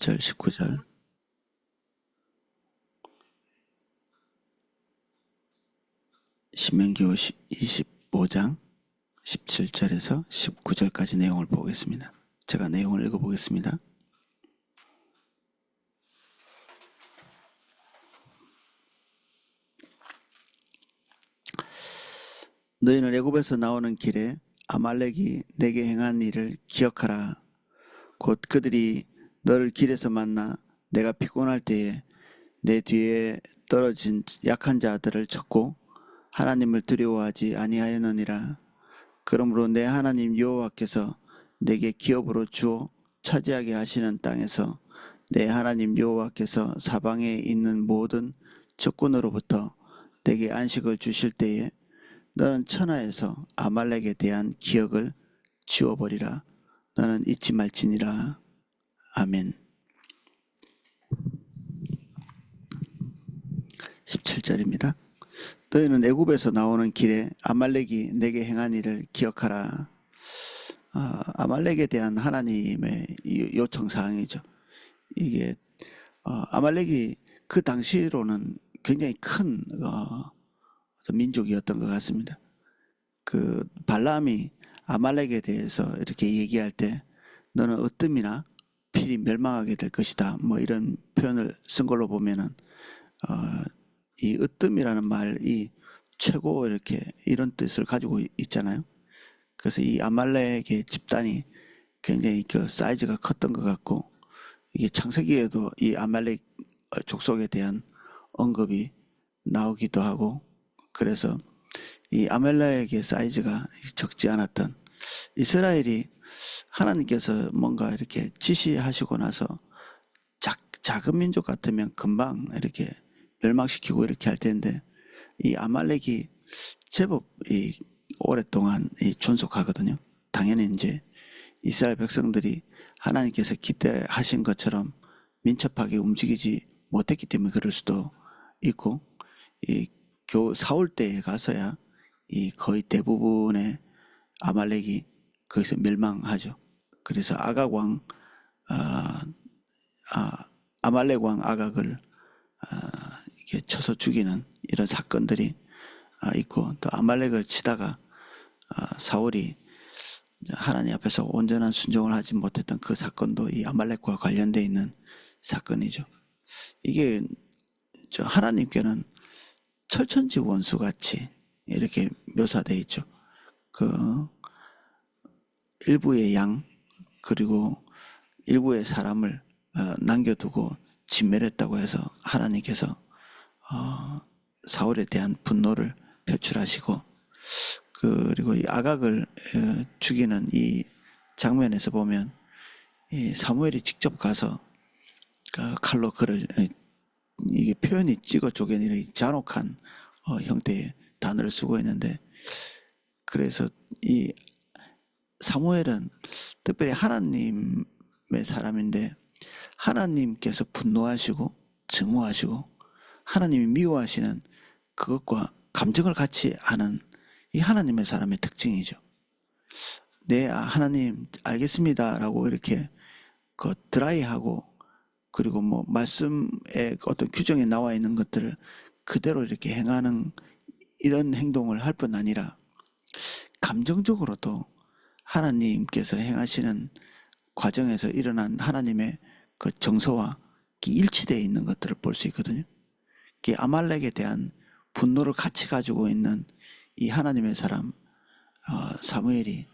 17절, 19절. 신명기 25장 17절에서 19절까지 내용을 보겠습니다. 제가 내용을 읽어보겠습니다. 너희는 애굽에서 나오는 길에 아말렉이 내게 행한 일을 기억하라. 곧 그들이 너를 길에서 만나 내가 피곤할 때에 내 뒤에 떨어진 약한 자들을 쳤고 하나님을 두려워하지 아니하였느니라. 그러므로 내 하나님 여호와께서 내게 기업으로 주어 차지하게 하시는 땅에서 내 하나님 여호와께서 사방에 있는 모든 적군으로부터 내게 안식을 주실 때에 너는 천하에서 아말렉에 대한 기억을 지워버리라. 너는 잊지 말지니라. 아멘. 17절입니다. 너희는 애굽에서 나오는 길에 아말렉이 내게 행한 일을 기억하라. 아말렉에 대한 하나님의 요청사항이죠. 이게 아말렉이 그 당시로는 굉장히 큰 민족이었던 것 같습니다. 그 발람이 아말렉에 대해서 이렇게 얘기할 때 너는 으뜸이나 필히 멸망하게 될 것이다, 뭐 이런 표현을 쓴 걸로 보면은 이 으뜸이라는 말이 최고 이렇게 이런 뜻을 가지고 있잖아요. 그래서 이 아말렉의 집단이 굉장히 그 사이즈가 컸던 것 같고, 이게 창세기에도 이 아말렉 족속에 대한 언급이 나오기도 하고, 그래서 이 아말렉의 사이즈가 적지 않았던 이스라엘이 하나님께서 뭔가 이렇게 지시하시고 나서 작은 민족 같으면 금방 이렇게 멸망시키고 이렇게 할 텐데, 이 아말렉이 제법 오랫동안 존속하거든요. 당연히 이제 이스라엘 백성들이 하나님께서 기대하신 것처럼 민첩하게 움직이지 못했기 때문에 그럴 수도 있고, 겨우 사울 때에 가서야 거의 대부분의 아말렉이 거기서 멸망하죠. 그래서 아각 왕, 아말렉 왕 아각을 이렇게 쳐서 죽이는 이런 사건들이 있고, 또 아말렉을 치다가 사울이 하나님 앞에서 온전한 순종을 하지 못했던 그 사건도 이 아말렉과 관련되어 있는 사건이죠. 이게 하나님께는 철천지 원수같이 이렇게 묘사되어 있죠. 그 일부의 양 그리고 일부의 사람을 남겨두고 진멸했다고 해서 하나님께서 사울에 대한 분노를 표출하시고, 그리고 이 아각을 죽이는 이 장면에서 보면 이 사무엘이 직접 가서 칼로 그를, 이게 표현이 찍어 쪼개는 잔혹한 형태의 단어를 쓰고 있는데, 그래서 이 사무엘은 특별히 하나님의 사람인데 하나님께서 분노하시고 증오하시고 하나님이 미워하시는 그것과 감정을 같이 하는 이 하나님의 사람의 특징이죠. 네, 하나님 알겠습니다 라고 이렇게 드라이하고, 그리고 뭐 말씀에 어떤 규정에 나와 있는 것들을 그대로 이렇게 행하는 이런 행동을 할 뿐 아니라 감정적으로도 하나님께서 행하시는 과정에서 일어난 하나님의 그 정서와 일치되어 있는 것들을 볼 수 있거든요. 아말렉에 대한 분노를 같이 가지고 있는 이 하나님의 사람 사무엘이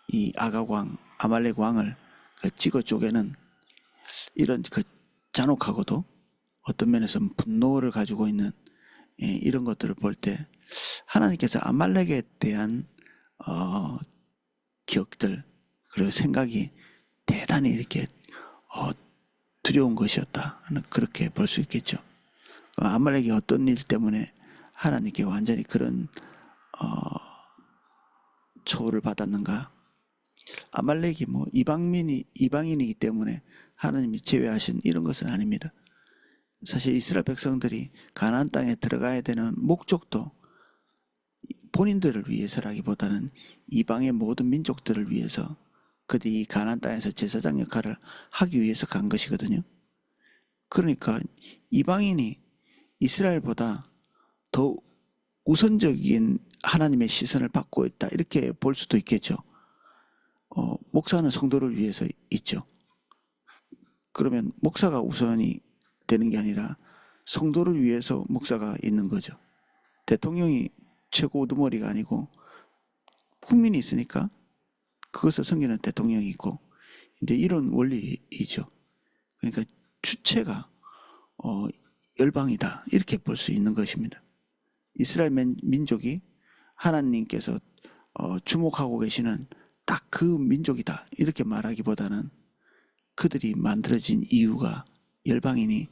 이 아각 왕, 아말렉 왕을 찍어 쪼개는 이런 잔혹하고도 어떤 면에서는 분노를 가지고 있는 이런 것들을 볼 때 하나님께서 아말렉에 대한 기억들 그리고 생각이 대단히 이렇게 두려운 것이었다 하는, 그렇게 볼 수 있겠죠. 아말렉이 어떤 일 때문에 하나님께 완전히 그런 초를 받았는가. 아말렉이 뭐 이방인이기 때문에 하나님이 제외하신 이런 것은 아닙니다. 사실 이스라엘 백성들이 가나안 땅에 들어가야 되는 목적도 본인들을 위해서라기보다는 이방의 모든 민족들을 위해서 그들이 이 가나안 땅에서 제사장 역할을 하기 위해서 간 것이거든요. 그러니까 이방인이 이스라엘보다 더 우선적인 하나님의 시선을 받고 있다, 이렇게 볼 수도 있겠죠. 목사는 성도를 위해서 있죠. 그러면 목사가 우선이 되는 게 아니라 성도를 위해서 목사가 있는 거죠. 대통령이 최고 우두머리가 아니고 국민이 있으니까 그것을 섬기는 대통령이 있고, 이제 이런 원리이죠. 그러니까 주체가 열방이다, 이렇게 볼 수 있는 것입니다. 이스라엘 민족이 하나님께서 주목하고 계시는 딱 그 민족이다, 이렇게 말하기보다는 그들이 만들어진 이유가 열방이니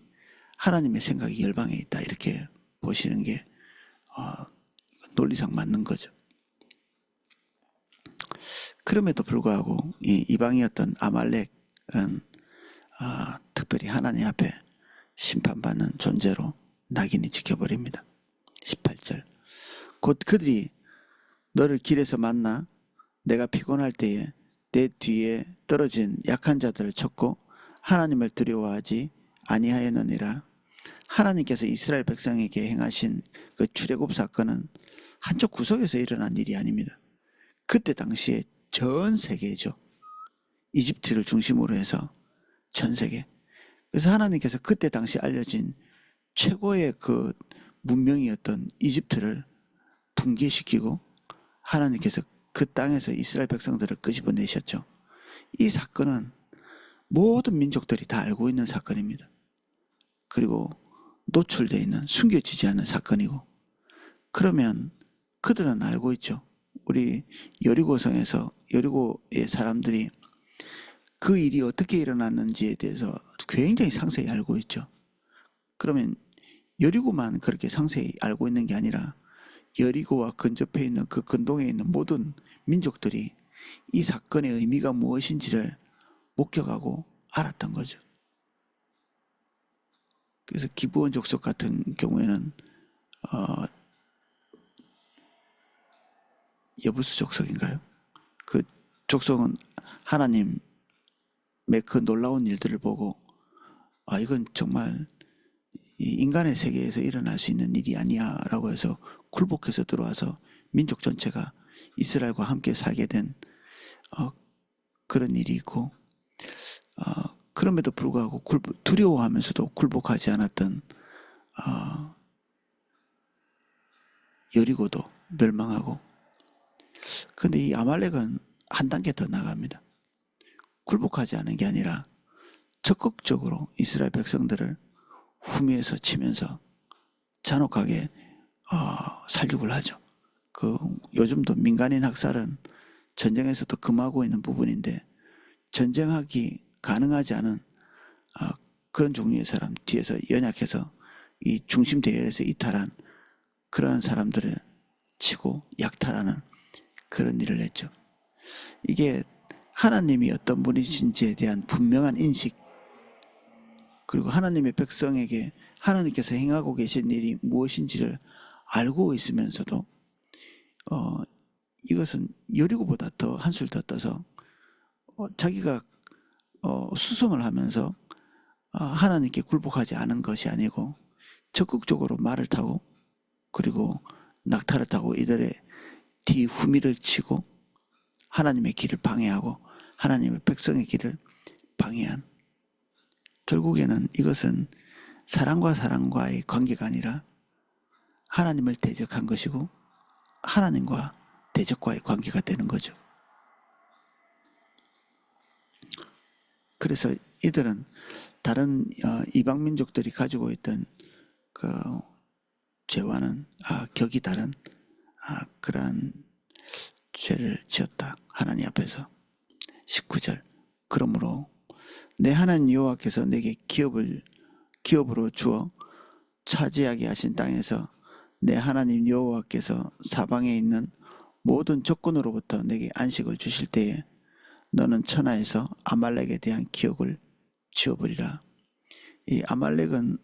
하나님의 생각이 열방에 있다, 이렇게 보시는 게 논리상 맞는 거죠. 그럼에도 불구하고 이 이방이었던 아말렉은 특별히 하나님 앞에 심판받는 존재로 낙인이 찍혀버립니다. 18절, 곧 그들이 너를 길에서 만나 내가 피곤할 때에 내 뒤에 떨어진 약한 자들을 쳤고 하나님을 두려워하지 아니하였느니라. 하나님께서 이스라엘 백성에게 행하신 그 출애굽 사건은 한쪽 구석에서 일어난 일이 아닙니다. 그때 당시에 전 세계죠. 이집트를 중심으로 해서 전 세계. 그래서 하나님께서 그때 당시 알려진 최고의 그 문명이었던 이집트를 붕괴시키고 하나님께서 그 땅에서 이스라엘 백성들을 끄집어내셨죠. 이 사건은 모든 민족들이 다 알고 있는 사건입니다. 그리고 노출되어 있는, 숨겨지지 않는 사건이고, 그러면 그들은 알고 있죠. 우리 여리고성에서 여리고의 사람들이 그 일이 어떻게 일어났는지에 대해서 굉장히 상세히 알고 있죠. 그러면 여리고만 그렇게 상세히 알고 있는 게 아니라 여리고와 근접해 있는 그 근동에 있는 모든 민족들이 이 사건의 의미가 무엇인지를 목격하고 알았던 거죠. 그래서 기브온 족속 같은 경우에는 여부수 족속인가요? 그 족속은 하나님의 그 놀라운 일들을 보고 이건 정말 인간의 세계에서 일어날 수 있는 일이 아니야 라고 해서 굴복해서 들어와서 민족 전체가 이스라엘과 함께 살게 된 그런 일이 있고, 그럼에도 불구하고 두려워하면서도 굴복하지 않았던 여리고도 멸망하고, 근데 이 아말렉은 한 단계 더 나갑니다. 굴복하지 않은 게 아니라 적극적으로 이스라엘 백성들을 후미에서 치면서 잔혹하게 살육을 하죠. 요즘도 민간인 학살은 전쟁에서도 금하고 있는 부분인데, 전쟁하기 가능하지 않은 그런 종류의 사람 뒤에서 연약해서 이 중심 대열에서 이탈한 그런 사람들을 치고 약탈하는 그런 일을 했죠. 이게 하나님이 어떤 분이신지에 대한 분명한 인식, 그리고 하나님의 백성에게 하나님께서 행하고 계신 일이 무엇인지를 알고 있으면서도 이것은 여리고보다 더 한술 더 떠서 자기가 수성을 하면서 하나님께 굴복하지 않은 것이 아니고 적극적으로 말을 타고 그리고 낙타를 타고 이들의 뒤 후미를 치고 하나님의 길을 방해하고 하나님의 백성의 길을 방해한, 결국에는 이것은 사람과 사람과의 관계가 아니라 하나님을 대적한 것이고 하나님과 대적과의 관계가 되는 거죠. 그래서 이들은 다른 이방 민족들이 가지고 있던 그 죄와는 격이 다른 그러한 죄를 지었다, 하나님 앞에서. 19절, 그러므로 내 하나님 여호와께서 내게 기업으로 주어 차지하게 하신 땅에서 내 하나님 여호와께서 사방에 있는 모든 적군으로부터 내게 안식을 주실 때에 너는 천하에서 아말렉에 대한 기억을 지워버리라. 이 아말렉은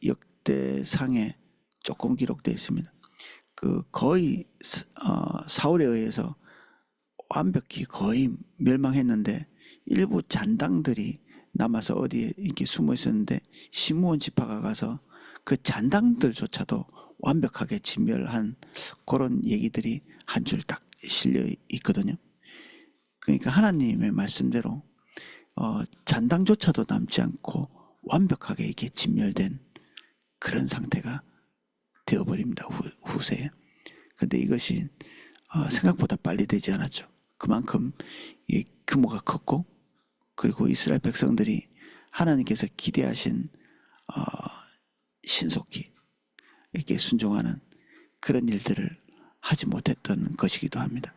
역대상에 조금 기록되어 있습니다. 거의 사울에 의해서 완벽히 거의 멸망했는데 일부 잔당들이 남아서 어디에 이렇게 숨어 있었는데 시므온 지파가 가서 그 잔당들조차도 완벽하게 진멸한 그런 얘기들이 한 줄 딱 실려 있거든요. 그러니까 하나님의 말씀대로 잔당조차도 남지 않고 완벽하게 이렇게 진멸된 그런 상태가 되어버립니다. 후세에. 근데 이것이 생각보다 빨리 되지 않았죠. 그만큼 규모가 컸고, 그리고 이스라엘 백성들이 하나님께서 기대하신 신속히 이렇게 순종하는 그런 일들을 하지 못했던 것이기도 합니다.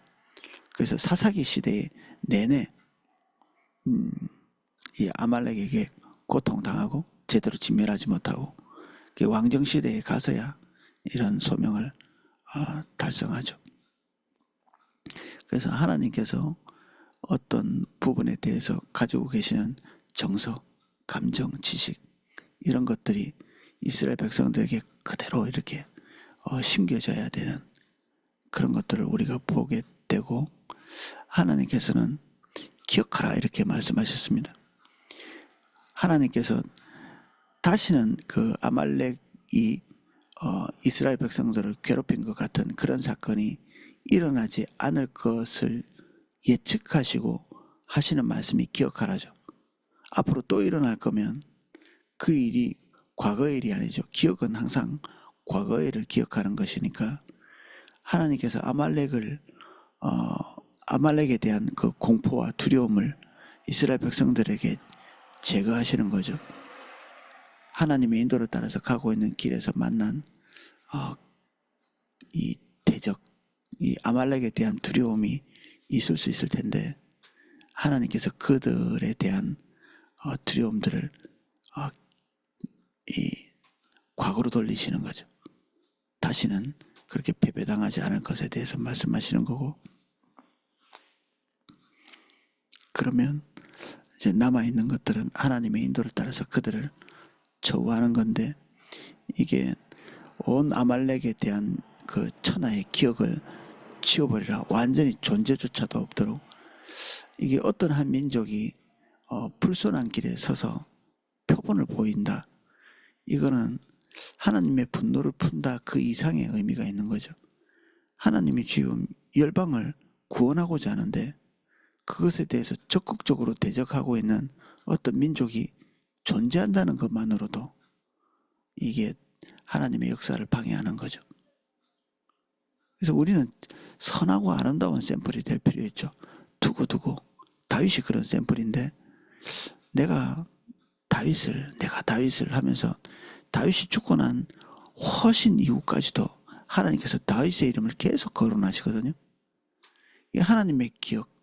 그래서 사사기 시대에 내내 이 아말렉에게 고통당하고 제대로 진멸하지 못하고 왕정 시대에 가서야 이런 소명을 달성하죠. 그래서 하나님께서 어떤 부분에 대해서 가지고 계시는 정서, 감정, 지식 이런 것들이 이스라엘 백성들에게 그대로 이렇게 심겨져야 되는 그런 것들을 우리가 보게 되고, 하나님께서는 기억하라 이렇게 말씀하셨습니다. 하나님께서 다시는 그 아말렉이 이스라엘 백성들을 괴롭힌 것 같은 그런 사건이 일어나지 않을 것을 예측하시고 하시는 말씀이 기억하라죠. 앞으로 또 일어날 거면 그 일이 과거의 일이 아니죠. 기억은 항상 과거의 일을 기억하는 것이니까 하나님께서 아말렉에 대한 그 공포와 두려움을 이스라엘 백성들에게 제거하시는 거죠. 하나님의 인도를 따라서 가고 있는 길에서 만난 이 대적, 이 아말렉에 대한 두려움이 있을 수 있을 텐데 하나님께서 그들에 대한 두려움들을 이 과거로 돌리시는 거죠. 다시는 그렇게 패배당하지 않을 것에 대해서 말씀하시는 거고, 그러면 이제 남아있는 것들은 하나님의 인도를 따라서 그들을 처우하는 건데, 이게 온 아말렉에 대한 그 천하의 기억을 지워버리라, 완전히 존재조차도 없도록. 이게 어떤 한 민족이 불손한 길에 서서 표본을 보인다, 이거는 하나님의 분노를 푼다 그 이상의 의미가 있는 거죠. 하나님이 지금 열방을 구원하고자 하는데 그것에 대해서 적극적으로 대적하고 있는 어떤 민족이 존재한다는 것만으로도 이게 하나님의 역사를 방해하는 거죠. 그래서 우리는 선하고 아름다운 샘플이 될 필요 있죠. 두고두고 다윗이 그런 샘플인데, 내가 다윗을 하면서 다윗이 죽고 난 훨씬 이후까지도 하나님께서 다윗의 이름을 계속 거론하시거든요. 이 하나님의 기억,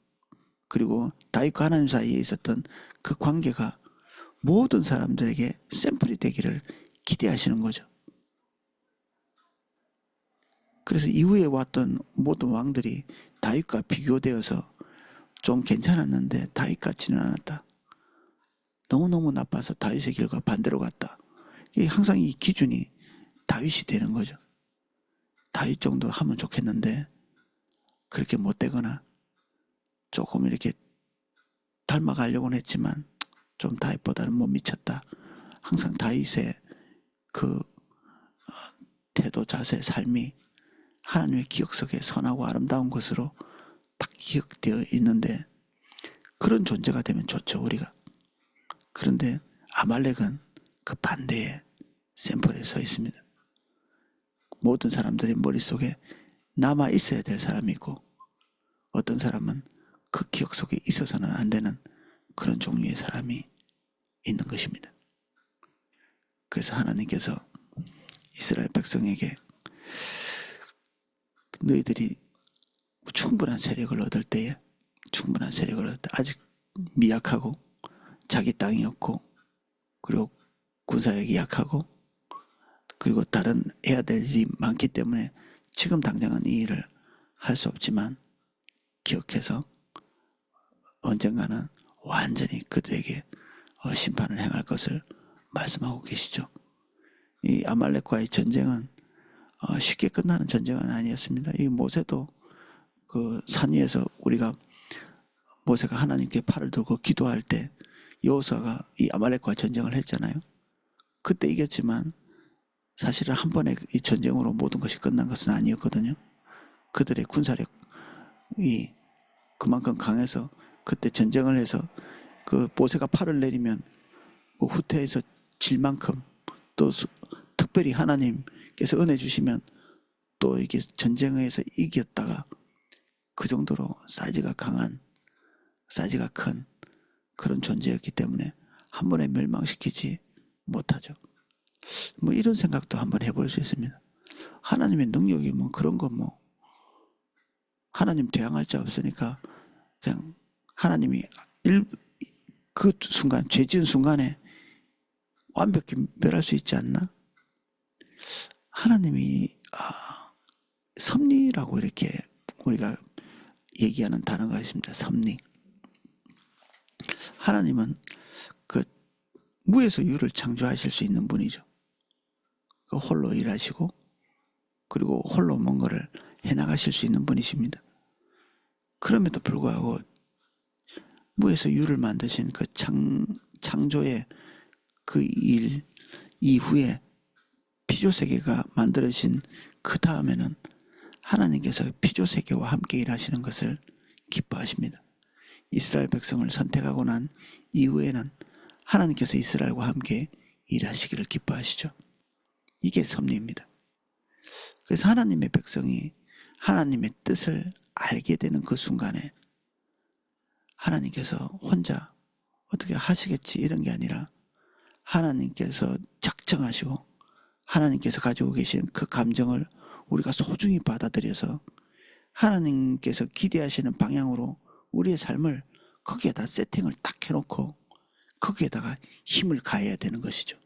그리고 다윗과 하나님 사이에 있었던 그 관계가 모든 사람들에게 샘플이 되기를 기대하시는 거죠. 그래서 이후에 왔던 모든 왕들이 다윗과 비교되어서 좀 괜찮았는데 다윗 같지는 않았다. 너무너무 나빠서 다윗의 길과 반대로 갔다. 항상 이 기준이 다윗이 되는 거죠. 다윗 정도 하면 좋겠는데 그렇게 못 되거나 조금 이렇게 닮아가려고는 했지만 좀 다윗보다는 못 미쳤다. 항상 다윗의 그 태도, 자세, 삶이 하나님의 기억 속에 선하고 아름다운 것으로 딱 기억되어 있는데, 그런 존재가 되면 좋죠, 우리가. 그런데 아말렉은 그 반대의 샘플에 서 있습니다. 모든 사람들의 머릿속에 남아 있어야 될 사람이 있고, 어떤 사람은 그 기억 속에 있어서는 안 되는 그런 종류의 사람이 있는 것입니다. 그래서 하나님께서 이스라엘 백성에게 너희들이 충분한 세력을 얻을 때에, 아직 미약하고 자기 땅이 없고 그리고 군사력이 약하고 그리고 다른 해야 될 일이 많기 때문에 지금 당장은 이 일을 할 수 없지만 기억해서 언젠가는 완전히 그들에게 심판을 행할 것을 말씀하고 계시죠. 이 아말렉과의 전쟁은 쉽게 끝나는 전쟁은 아니었습니다. 이 모세도 그 산 위에서 우리가 모세가 하나님께 팔을 들고 기도할 때 여호수아가 이 아말렉과 전쟁을 했잖아요. 그때 이겼지만 사실은 한 번의 이 전쟁으로 모든 것이 끝난 것은 아니었거든요. 그들의 군사력이 그만큼 강해서 그때 전쟁을 해서 그 모세가 팔을 내리면 그 후퇴해서 질 만큼 또 특별히 하나님께서 은혜 주시면 또 이게 전쟁에서 이겼다가 그 정도로 사이즈가 강한, 사이즈가 큰 그런 존재였기 때문에 한 번에 멸망시키지 못하죠. 뭐 이런 생각도 한번 해볼 수 있습니다. 하나님의 능력이 뭐 그런 거 뭐 하나님 대항할 자 없으니까 그냥 하나님이 그 순간 죄 지은 순간에 완벽히 멸할 수 있지 않나? 하나님이 섭리라고 이렇게 우리가 얘기하는 단어가 있습니다. 섭리. 하나님은 그 무에서 유를 창조하실 수 있는 분이죠. 그 홀로 일하시고 그리고 홀로 뭔가를 해나가실 수 있는 분이십니다. 그럼에도 불구하고 무에서 유를 만드신 그 창조의 그 일 이후에 피조세계가 만들어진 그 다음에는 하나님께서 피조세계와 함께 일하시는 것을 기뻐하십니다. 이스라엘 백성을 선택하고 난 이후에는 하나님께서 이스라엘과 함께 일하시기를 기뻐하시죠. 이게 섭리입니다. 그래서 하나님의 백성이 하나님의 뜻을 알게 되는 그 순간에 하나님께서 혼자 어떻게 하시겠지 이런 게 아니라 하나님께서 작정하시고 하나님께서 가지고 계신 그 감정을 우리가 소중히 받아들여서 하나님께서 기대하시는 방향으로 우리의 삶을 거기에다 세팅을 딱 해놓고 거기에다가 힘을 가해야 되는 것이죠.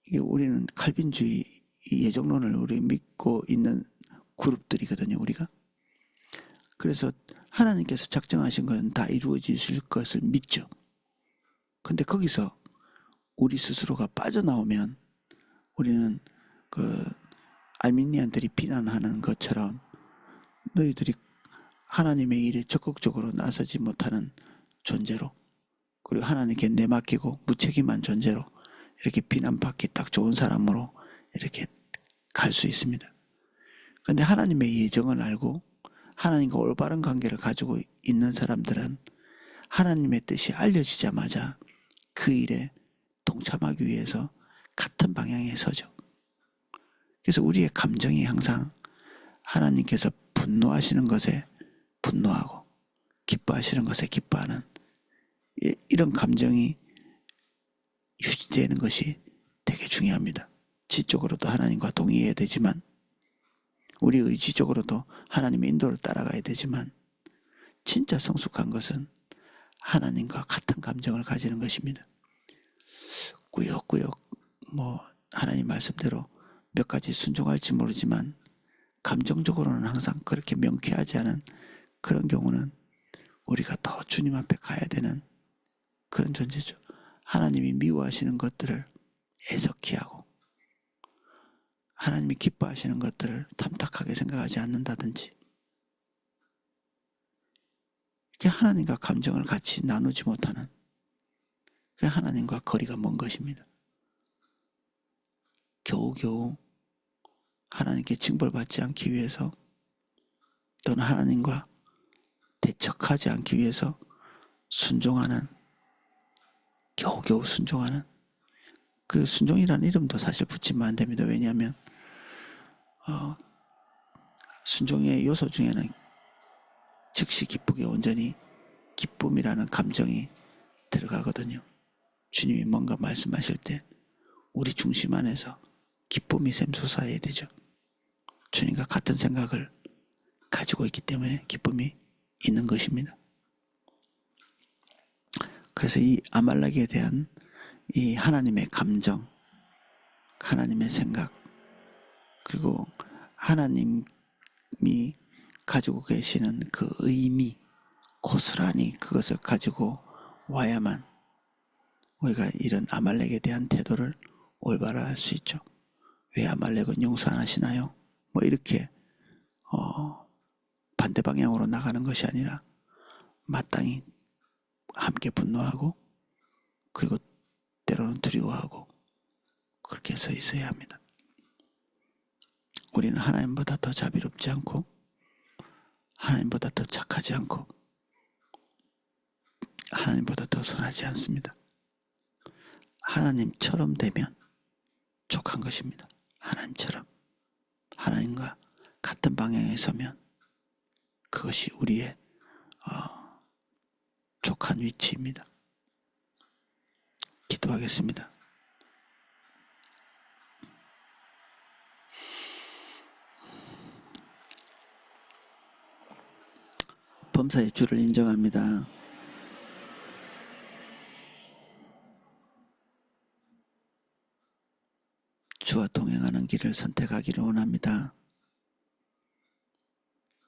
이게 우리는 칼빈주의 예정론을 우리 믿고 있는 그룹들이거든요. 우리가. 그래서 하나님께서 작정하신 건 다 이루어지실 것을 믿죠. 근데 거기서 우리 스스로가 빠져나오면 우리는 그 알미니안들이 비난하는 것처럼 너희들이 하나님의 일에 적극적으로 나서지 못하는 존재로 그리고 하나님께 내맡기고 무책임한 존재로 이렇게 비난받기 딱 좋은 사람으로 이렇게 갈 수 있습니다. 그런데 하나님의 예정을 알고 하나님과 올바른 관계를 가지고 있는 사람들은 하나님의 뜻이 알려지자마자 그 일에 동참하기 위해서 같은 방향에 서죠. 그래서 우리의 감정이 항상 하나님께서 분노하시는 것에 분노하고 기뻐하시는 것에 기뻐하는 이런 감정이 유지되는 것이 되게 중요합니다. 지적으로도 하나님과 동의해야 되지만 우리 의지적으로도 하나님의 인도를 따라가야 되지만 진짜 성숙한 것은 하나님과 같은 감정을 가지는 것입니다. 꾸역꾸역 뭐 하나님 말씀대로 몇 가지 순종할지 모르지만 감정적으로는 항상 그렇게 명쾌하지 않은 그런 경우는 우리가 더 주님 앞에 가야 되는 그런 존재죠. 하나님이 미워하시는 것들을 애석히 하고 하나님이 기뻐하시는 것들을 탐탁하게 생각하지 않는다든지 이게 하나님과 감정을 같이 나누지 못하는 그 하나님과 거리가 먼 것입니다. 겨우겨우 하나님께 징벌받지 않기 위해서 또는 하나님과 대척하지 않기 위해서 순종하는 겨우겨우 순종하는 그 순종이라는 이름도 사실 붙이면 안 됩니다. 왜냐하면 순종의 요소 중에는 즉시 기쁘게 온전히 기쁨이라는 감정이 들어가거든요. 주님이 뭔가 말씀하실 때 우리 중심 안에서 기쁨이 샘솟아야 되죠. 주님과 같은 생각을 가지고 있기 때문에 기쁨이 있는 것입니다. 그래서 이 아말렉에 대한 이 하나님의 감정, 하나님의 생각, 그리고 하나님이 가지고 계시는 그 의미, 고스란히 그것을 가지고 와야만 우리가 이런 아말렉에 대한 태도를 올바로 할 수 있죠. 왜 아말렉은 용서 안 하시나요? 뭐 이렇게 반대 방향으로 나가는 것이 아니라 마땅히 함께 분노하고 그리고 때로는 두려워하고 그렇게 서 있어야 합니다. 우리는 하나님보다 더 자비롭지 않고 하나님보다 더 착하지 않고 하나님보다 더 선하지 않습니다. 하나님처럼 되면 족한 것입니다. 하나님처럼 하나님과 같은 방향에 서면 그것이 우리의 족한 위치입니다. 기도하겠습니다. 범사의 주를 인정합니다. 주와 동행하는 길을 선택하기를 원합니다.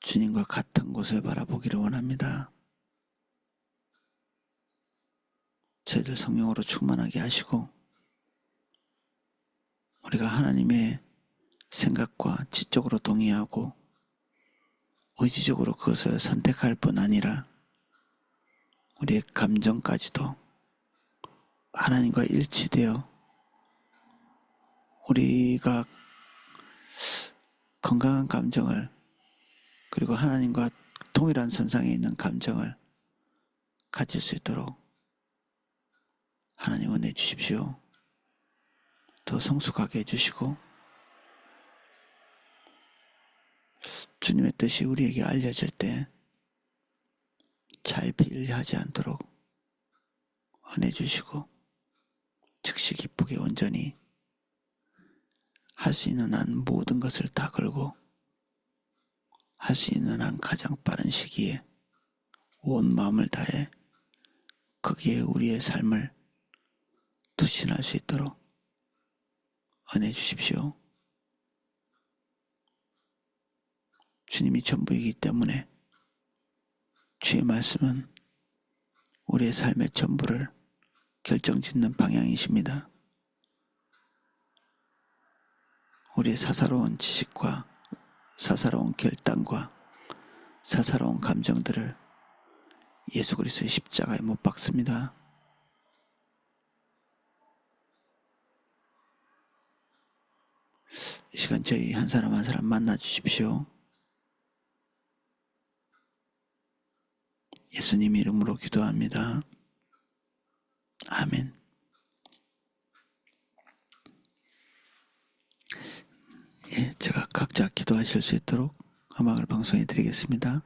주님과 같은 곳을 바라보기를 원합니다. 저희들 성령으로 충만하게 하시고 우리가 하나님의 생각과 지적으로 동의하고 의지적으로 그것을 선택할 뿐 아니라 우리의 감정까지도 하나님과 일치되어 우리가 건강한 감정을 그리고 하나님과 동일한 선상에 있는 감정을 가질 수 있도록 하나님 은혜 주십시오. 더 성숙하게 해주시고 주님의 뜻이 우리에게 알려질 때 잘 피하지 않도록 은혜 주시고 즉시 기쁘게 온전히 할 수 있는 한 모든 것을 다 걸고 할 수 있는 한 가장 빠른 시기에 온 마음을 다해 거기에 우리의 삶을 투신할 수 있도록 은혜 주십시오. 주님이 전부이기 때문에 주의 말씀은 우리의 삶의 전부를 결정짓는 방향이십니다. 우리의 사사로운 지식과 사사로운 결단과 사사로운 감정들을 예수 그리스도의 십자가에 못 박습니다. 이 시간 저희 한 사람 한 사람 만나 주십시오. 예수님 이름으로 기도합니다. 아멘. 예, 제가 각자 기도하실 수 있도록 음악을 방송해 드리겠습니다.